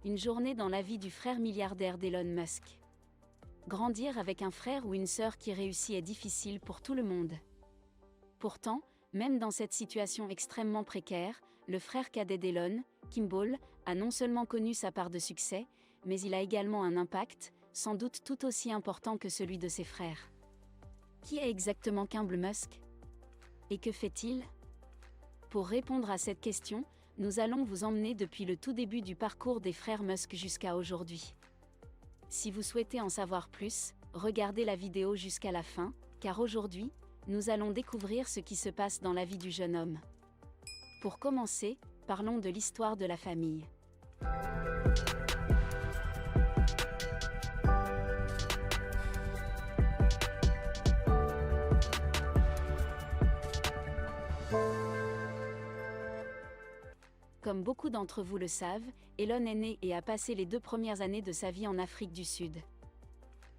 Une journée dans la vie du frère milliardaire d'Elon Musk. Grandir avec un frère ou une sœur qui réussit est difficile pour tout le monde. Pourtant, même dans cette situation extrêmement précaire, le frère cadet d'Elon, Kimball, a non seulement connu sa part de succès, mais il a également un impact, sans doute tout aussi important que celui de ses frères. Qui est exactement Kimball Musk? Et que fait-il? Pour répondre à cette question, nous allons vous emmener depuis le tout début du parcours des frères Musk jusqu'à aujourd'hui. Si vous souhaitez en savoir plus, regardez la vidéo jusqu'à la fin, car aujourd'hui, nous allons découvrir ce qui se passe dans la vie du jeune homme. Pour commencer, parlons de l'histoire de la famille. Comme beaucoup d'entre vous le savent, Elon est né et a passé les 2 premières années de sa vie en Afrique du Sud.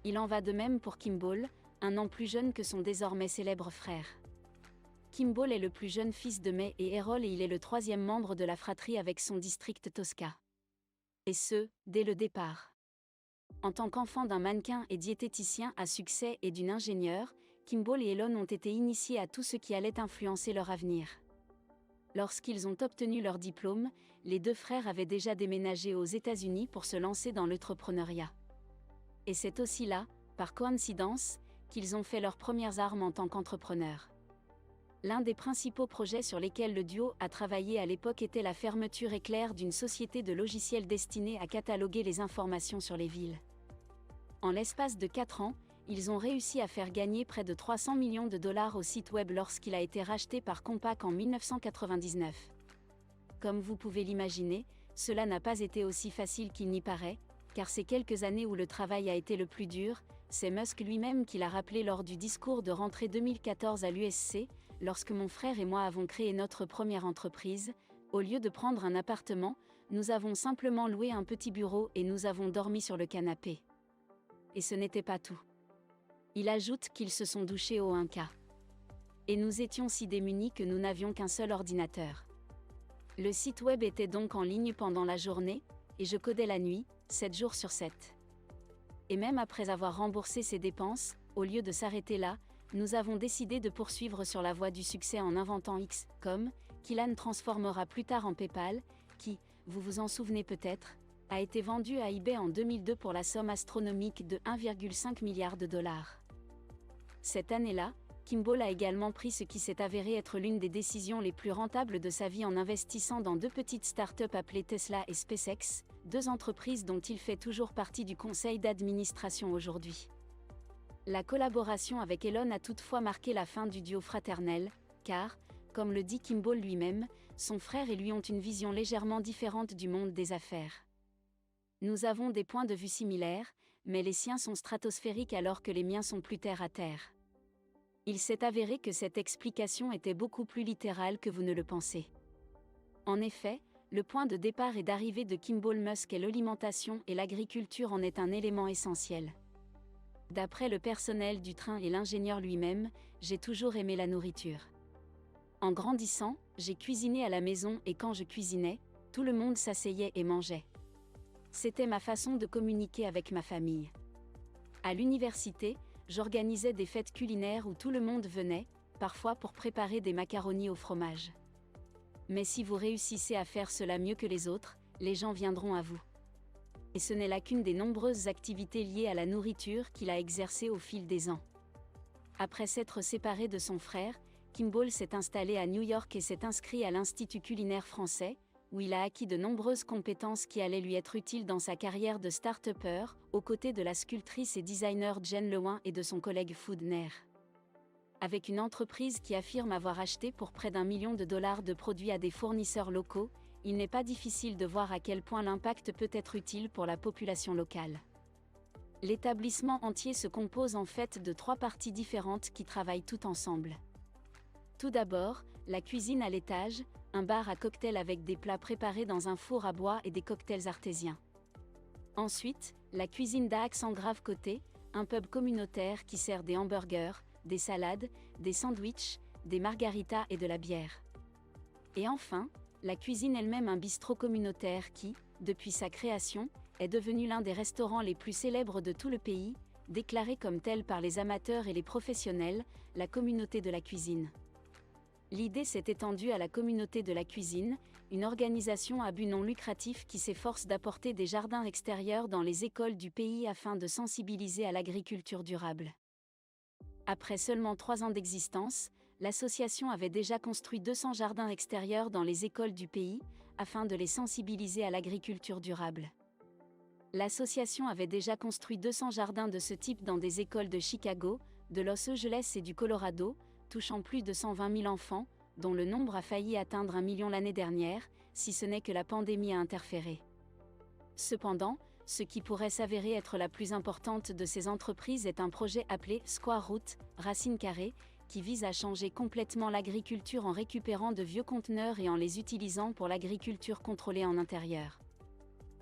Il en va de même pour Kimball, un an plus jeune que son désormais célèbre frère. Kimball est le plus jeune fils de May et Errol et il est le 3e membre de la fratrie avec son district Tosca. Et ce, dès le départ. En tant qu'enfant d'un mannequin et diététicien à succès et d'une ingénieure, Kimball et Elon ont été initiés à tout ce qui allait influencer leur avenir. Lorsqu'ils ont obtenu leur diplôme, les 2 frères avaient déjà déménagé aux États-Unis pour se lancer dans l'entrepreneuriat. Et c'est aussi là, par coïncidence, qu'ils ont fait leurs premières armes en tant qu'entrepreneurs. L'un des principaux projets sur lesquels le duo a travaillé à l'époque était la fermeture éclair d'une société de logiciels destinée à cataloguer les informations sur les villes. En l'espace de 4 ans, ils ont réussi à faire gagner près de 300 millions de dollars au site web lorsqu'il a été racheté par Compaq en 1999. Comme vous pouvez l'imaginer, cela n'a pas été aussi facile qu'il n'y paraît, car ces quelques années où le travail a été le plus dur, c'est Musk lui-même qui l'a rappelé lors du discours de rentrée 2014 à l'USC, lorsque mon frère et moi avons créé notre première entreprise, au lieu de prendre un appartement, nous avons simplement loué un petit bureau et nous avons dormi sur le canapé. Et ce n'était pas tout. Il ajoute qu'ils se sont douchés au 1K. Et nous étions si démunis que nous n'avions qu'un seul ordinateur. Le site web était donc en ligne pendant la journée, et je codais la nuit, 7 jours sur 7. Et même après avoir remboursé ces dépenses, au lieu de s'arrêter là, nous avons décidé de poursuivre sur la voie du succès en inventant X.com, qu'Elon transformera plus tard en PayPal, qui, vous vous en souvenez peut-être, a été vendu à eBay en 2002 pour la somme astronomique de 1,5 milliard de dollars. Cette année-là, Kimball a également pris ce qui s'est avéré être l'une des décisions les plus rentables de sa vie en investissant dans 2 petites startups appelées Tesla et SpaceX, 2 entreprises dont il fait toujours partie du conseil d'administration aujourd'hui. La collaboration avec Elon a toutefois marqué la fin du duo fraternel, car, comme le dit Kimball lui-même, son frère et lui ont une vision légèrement différente du monde des affaires. Nous avons des points de vue similaires, mais les siens sont stratosphériques alors que les miens sont plus terre à terre. Il s'est avéré que cette explication était beaucoup plus littérale que vous ne le pensez. En effet, le point de départ et d'arrivée de Kimball Musk est l'alimentation et l'agriculture en est un élément essentiel. D'après le personnel du train et l'ingénieur lui-même, j'ai toujours aimé la nourriture. En grandissant, j'ai cuisiné à la maison et quand je cuisinais, tout le monde s'asseyait et mangeait. C'était ma façon de communiquer avec ma famille. À l'université, j'organisais des fêtes culinaires où tout le monde venait, parfois pour préparer des macaronis au fromage. Mais si vous réussissez à faire cela mieux que les autres, les gens viendront à vous. Et ce n'est là qu'une des nombreuses activités liées à la nourriture qu'il a exercées au fil des ans. Après s'être séparé de son frère, Kimball s'est installé à New York et s'est inscrit à l'Institut culinaire français, où il a acquis de nombreuses compétences qui allaient lui être utiles dans sa carrière de start-upper, aux côtés de la sculptrice et designer Jen Lewin et de son collègue Food Nair. Avec une entreprise qui affirme avoir acheté pour près d'1 million de dollars de produits à des fournisseurs locaux, il n'est pas difficile de voir à quel point l'impact peut être utile pour la population locale. L'établissement entier se compose en fait de 3 parties différentes qui travaillent toutes ensemble. Tout d'abord, la cuisine à l'étage, un bar à cocktails avec des plats préparés dans un four à bois et des cocktails artésiens. Ensuite, la cuisine d'Axe en grave côté, un pub communautaire qui sert des hamburgers, des salades, des sandwichs, des margaritas et de la bière. Et enfin, la cuisine elle-même un bistrot communautaire qui, depuis sa création, est devenu l'un des restaurants les plus célèbres de tout le pays, déclaré comme tel par les amateurs et les professionnels, la communauté de la cuisine. L'idée s'est étendue à la communauté de la cuisine, une organisation à but non lucratif qui s'efforce d'apporter des jardins extérieurs dans les écoles du pays afin de sensibiliser à l'agriculture durable. Après seulement 3 ans d'existence, l'association avait déjà construit 200 jardins extérieurs dans les écoles du pays, afin de les sensibiliser à l'agriculture durable. L'association avait déjà construit 200 jardins de ce type dans des écoles de Chicago, de Los Angeles et du Colorado, touchant plus de 120 000 enfants, dont le nombre a failli atteindre 1 million l'année dernière, si ce n'est que la pandémie a interféré. Cependant, ce qui pourrait s'avérer être la plus importante de ces entreprises est un projet appelé Square Root, Racine Carrée, qui vise à changer complètement l'agriculture en récupérant de vieux conteneurs et en les utilisant pour l'agriculture contrôlée en intérieur.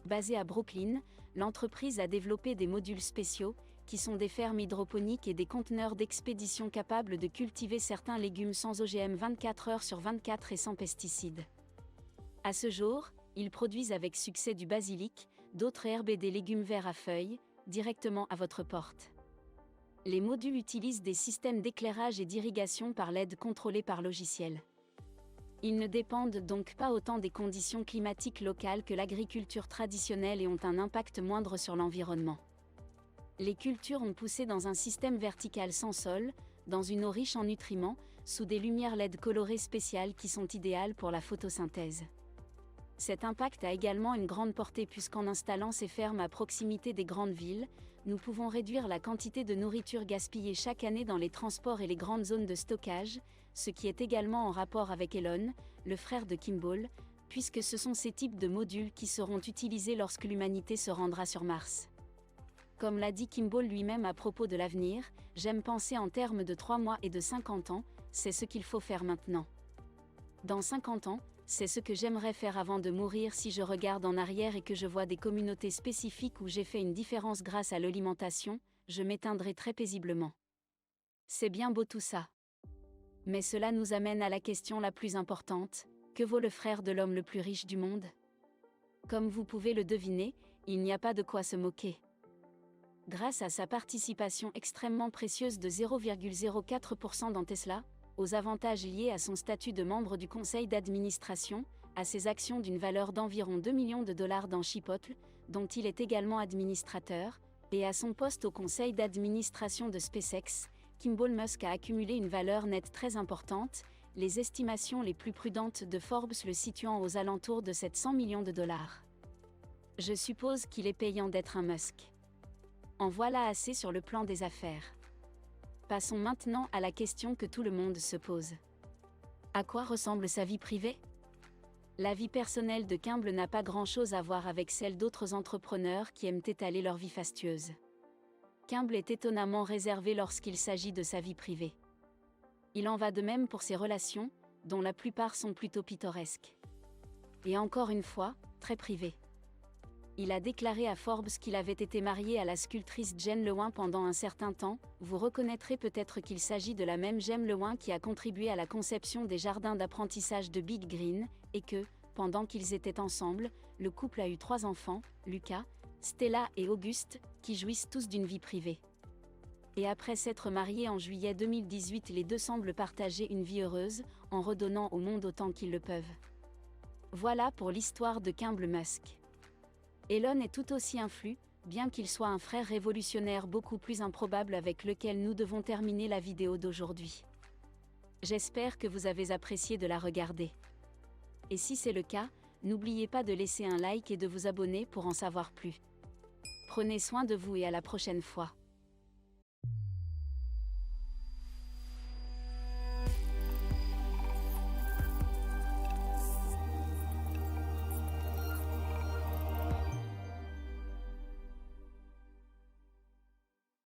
Basée à Brooklyn, l'entreprise a développé des modules spéciaux, qui sont des fermes hydroponiques et des conteneurs d'expédition capables de cultiver certains légumes sans OGM 24 heures sur 24 et sans pesticides. À ce jour, ils produisent avec succès du basilic, d'autres herbes et des légumes verts à feuilles, directement à votre porte. Les modules utilisent des systèmes d'éclairage et d'irrigation par LED contrôlés par logiciel. Ils ne dépendent donc pas autant des conditions climatiques locales que l'agriculture traditionnelle et ont un impact moindre sur l'environnement. Les cultures ont poussé dans un système vertical sans sol, dans une eau riche en nutriments, sous des lumières LED colorées spéciales qui sont idéales pour la photosynthèse. Cet impact a également une grande portée puisqu'en installant ces fermes à proximité des grandes villes, nous pouvons réduire la quantité de nourriture gaspillée chaque année dans les transports et les grandes zones de stockage, ce qui est également en rapport avec Elon, le frère de Kimball, puisque ce sont ces types de modules qui seront utilisés lorsque l'humanité se rendra sur Mars. Comme l'a dit Kimball lui-même à propos de l'avenir, « J'aime penser en termes de 3 mois et de 50 ans, c'est ce qu'il faut faire maintenant. Dans 50 ans, c'est ce que j'aimerais faire avant de mourir si je regarde en arrière et que je vois des communautés spécifiques où j'ai fait une différence grâce à l'alimentation, je m'éteindrai très paisiblement. » C'est bien beau tout ça. Mais cela nous amène à la question la plus importante, que vaut le frère de l'homme le plus riche du monde? Comme vous pouvez le deviner, il n'y a pas de quoi se moquer. Grâce à sa participation extrêmement précieuse de 0,04% dans Tesla, aux avantages liés à son statut de membre du conseil d'administration, à ses actions d'une valeur d'environ 2 millions de dollars dans Chipotle, dont il est également administrateur, et à son poste au conseil d'administration de SpaceX, Kimball Musk a accumulé une valeur nette très importante, les estimations les plus prudentes de Forbes le situant aux alentours de 700 millions de dollars. Je suppose qu'il est payant d'être un Musk. En voilà assez sur le plan des affaires. Passons maintenant à la question que tout le monde se pose. À quoi ressemble sa vie privée? La vie personnelle de Kimball n'a pas grand-chose à voir avec celle d'autres entrepreneurs qui aiment étaler leur vie fastueuse. Kimball est étonnamment réservé lorsqu'il s'agit de sa vie privée. Il en va de même pour ses relations, dont la plupart sont plutôt pittoresques. Et encore une fois, très privées. Il a déclaré à Forbes qu'il avait été marié à la sculptrice Jen Lewin pendant un certain temps. Vous reconnaîtrez peut-être qu'il s'agit de la même Jen Lewin qui a contribué à la conception des jardins d'apprentissage de Big Green, et que, pendant qu'ils étaient ensemble, le couple a eu 3 enfants, Lucas, Stella et Auguste, qui jouissent tous d'une vie privée. Et après s'être mariés en juillet 2018, les deux semblent partager une vie heureuse, en redonnant au monde autant qu'ils le peuvent. Voilà pour l'histoire de Kimball Musk. Elon est tout aussi influent, bien qu'il soit un frère révolutionnaire beaucoup plus improbable avec lequel nous devons terminer la vidéo d'aujourd'hui. J'espère que vous avez apprécié de la regarder. Et si c'est le cas, n'oubliez pas de laisser un like et de vous abonner pour en savoir plus. Prenez soin de vous et à la prochaine fois.